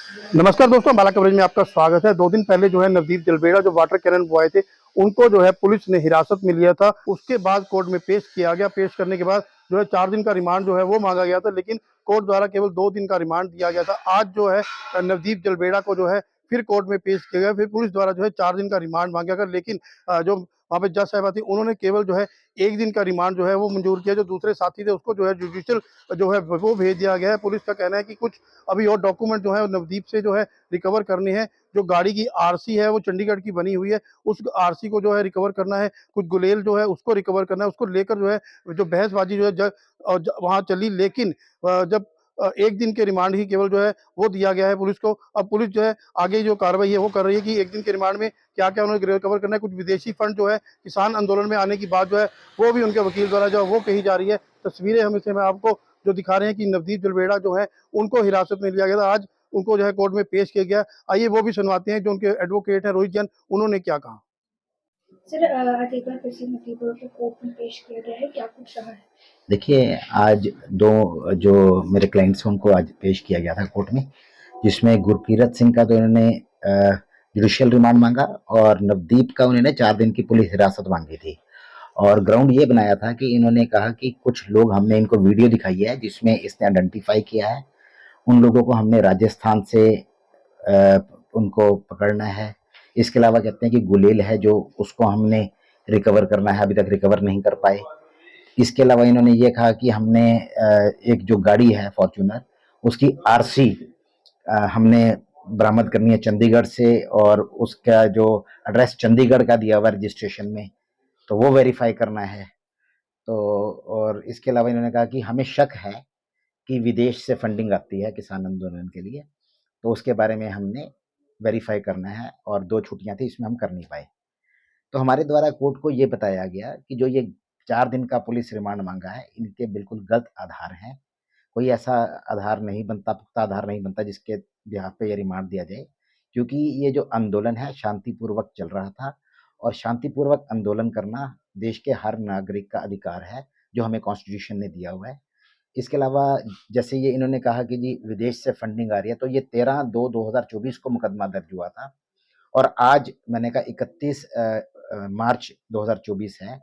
नमस्कार दोस्तों, बाला कवरेज में आपका स्वागत है। 2 दिन पहले जो है नवदीप जलवेड़ा जो वाटर कैनन बॉय थे, उनको जो है पुलिस ने हिरासत में लिया था। उसके बाद कोर्ट में पेश किया गया। पेश करने के बाद जो है 4 दिन का रिमांड जो है वो मांगा गया था, लेकिन कोर्ट द्वारा केवल 2 दिन का रिमांड दिया गया था। आज जो है नवदीप जलवेड़ा को जो है फिर कोर्ट में पेश किया गया। फिर पुलिस द्वारा जो है 4 दिन का रिमांड मांगा गया, लेकिन जो वहाँ पे जज साहिबा थी, उन्होंने केवल जो है 1 दिन का रिमांड जो है वो मंजूर किया। जो दूसरे साथी थे उसको जो है जुडिशियल जो है वो भेज दिया गया है। पुलिस का कहना है कि कुछ अभी और डॉक्यूमेंट जो है नवदीप से जो है रिकवर करनी है। जो गाड़ी की आरसी है वो चंडीगढ़ की बनी हुई है, उस आरसी को जो है रिकवर करना है। कुछ गुलेल जो है उसको रिकवर करना है। उसको लेकर जो है जो बहसबाजी जो है वहाँ चली, लेकिन जब 1 दिन के रिमांड ही केवल जो है वो दिया गया है पुलिस को। अब पुलिस जो है आगे जो कार्रवाई है वो कर रही है कि 1 दिन के रिमांड में क्या-क्या उन्हें रिकवर करना है। कुछ विदेशी फंड जो है किसान आंदोलन में आने की बात जो है वो भी उनके वकील द्वारा जो है वो कही जा रही है। तस्वीरें हम इसमें आपको जो दिखा रहे हैं कि नवदीप जलवेड़ा जो है उनको हिरासत में लिया गया था। आज उनको जो है कोर्ट में पेश किया गया। आइए वो भी सुनवाते हैं जो उनके एडवोकेट हैं रोहित जैन, उन्होंने क्या कहा। सर आज एक बार फिर से नतीबों को कोर्ट में पेश किया गया है, क्या कुछ रहा है? देखिए, आज दो जो मेरे क्लाइंट्स हैं उनको आज पेश किया गया था कोर्ट में, जिसमें गुरकीरत सिंह का तो इन्होंने जुडिशियल रिमांड मांगा और नवदीप का उन्होंने 4 दिन की पुलिस हिरासत मांगी थी। और ग्राउंड ये बनाया था कि इन्होंने कहा कि कुछ लोग, हमने इनको वीडियो दिखाई है जिसमें इसने आइडेंटिफाई किया है, उन लोगों को हमने राजस्थान से उनको पकड़ना है। इसके अलावा कहते हैं कि गुलेल है जो उसको हमने रिकवर करना है, अभी तक रिकवर नहीं कर पाए। इसके अलावा इन्होंने ये कहा कि हमने एक जो गाड़ी है फॉर्च्यूनर, उसकी आरसी हमने बरामद करनी है चंडीगढ़ से, और उसका जो एड्रेस चंडीगढ़ का दिया हुआ रजिस्ट्रेशन में, तो वो वेरीफाई करना है। तो और इसके अलावा इन्होंने कहा कि हमें शक है कि विदेश से फंडिंग आती है किसान आंदोलन के लिए, तो उसके बारे में हमने वेरीफाई करना है, और 2 छुट्टियां थी इसमें हम कर नहीं पाए। तो हमारे द्वारा कोर्ट को ये बताया गया कि जो ये 4 दिन का पुलिस रिमांड मांगा है, इनके बिल्कुल गलत आधार हैं। कोई ऐसा आधार नहीं बनता, पुख्ता आधार नहीं बनता जिसके बिहाफ पे ये रिमांड दिया जाए, क्योंकि ये जो आंदोलन है शांतिपूर्वक चल रहा था, और शांतिपूर्वक आंदोलन करना देश के हर नागरिक का अधिकार है जो हमें कॉन्स्टिट्यूशन ने दिया हुआ है। इसके अलावा जैसे ये इन्होंने कहा कि जी विदेश से फंडिंग आ रही है, तो ये 13/2/2024 को मुकदमा दर्ज हुआ था, और आज मैंने कहा 31 मार्च 2024 है,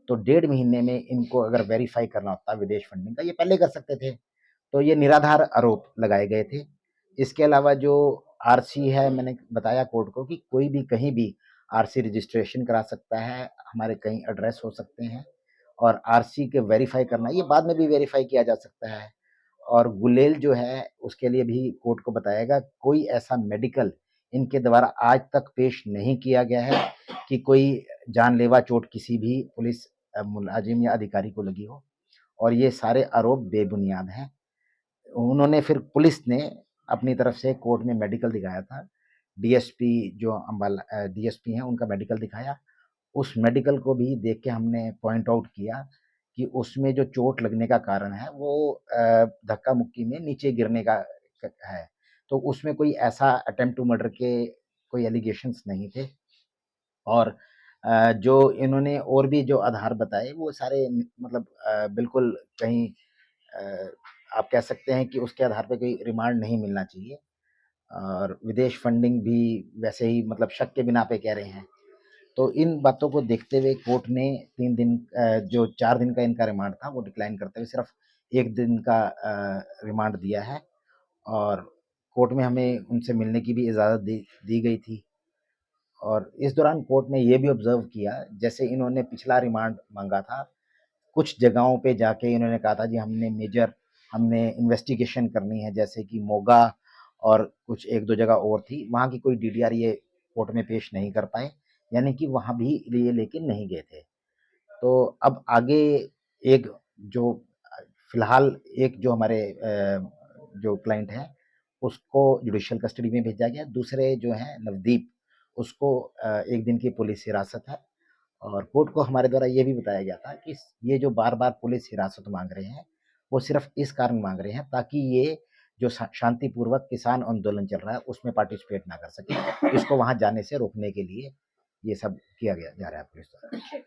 तो 1.5 महीने में इनको अगर वेरीफाई करना होता विदेश फंडिंग का, ये पहले कर सकते थे। तो ये निराधार आरोप लगाए गए थे। इसके अलावा जो आरसी है, मैंने बताया कोर्ट को कि कोई भी कहीं भी आरसी रजिस्ट्रेशन करा सकता है, हमारे कई एड्रेस हो सकते हैं, और आरसी के वेरीफाई करना, ये बाद में भी वेरीफाई किया जा सकता है। और गुलेल जो है उसके लिए भी कोर्ट को बताएगा, कोई ऐसा मेडिकल इनके द्वारा आज तक पेश नहीं किया गया है कि कोई जानलेवा चोट किसी भी पुलिस मुलाजिम या अधिकारी को लगी हो, और ये सारे आरोप बेबुनियाद हैं। उन्होंने फिर पुलिस ने अपनी तरफ से कोर्ट में मेडिकल दिखाया था। डीएसपी जो अम्बाला डीएसपी हैं उनका मेडिकल दिखाया। उस मेडिकल को भी देख के हमने पॉइंट आउट किया कि उसमें जो चोट लगने का कारण है वो धक्का मुक्की में नीचे गिरने का है। तो उसमें कोई ऐसा अटेम्प्ट टू मर्डर के कोई एलिगेशंस नहीं थे। और जो इन्होंने और भी जो आधार बताए वो सारे मतलब बिल्कुल कहीं अ, आप कह सकते हैं कि उसके आधार पे कोई रिमांड नहीं मिलना चाहिए, और विदेश फंडिंग भी वैसे ही मतलब शक के बिना पे कह रहे हैं। तो इन बातों को देखते हुए कोर्ट ने 3 दिन जो 4 दिन का इनका रिमांड था वो डिक्लाइन करते हुए सिर्फ 1 दिन का रिमांड दिया है, और कोर्ट में हमें उनसे मिलने की भी इजाज़त दी गई थी। और इस दौरान कोर्ट ने ये भी ऑब्जर्व किया, जैसे इन्होंने पिछला रिमांड मांगा था, कुछ जगहों पे जाके इन्होंने कहा था जी हमने इन्वेस्टिगेशन करनी है, जैसे कि मोगा और कुछ 1-2 जगह और थी, वहाँ की कोई डीडीआर ये कोर्ट में पेश नहीं कर पाए, यानी कि वहाँ भी ये लेके नहीं गए थे। तो अब आगे एक जो फिलहाल एक जो हमारे जो क्लाइंट हैं उसको जुडिशियल कस्टडी में भेजा गया। दूसरे जो हैं नवदीप, उसको 1 दिन की पुलिस हिरासत है। और कोर्ट को हमारे द्वारा ये भी बताया गया था कि ये जो बार-बार पुलिस हिरासत माँग रहे हैं, वो सिर्फ़ इस कारण माँग रहे हैं ताकि ये जो शांतिपूर्वक किसान आंदोलन चल रहा है उसमें पार्टिसिपेट ना कर सकें। इसको वहाँ जाने से रोकने के लिए ये सब किया गया जा रहा है पुलिस द्वारा।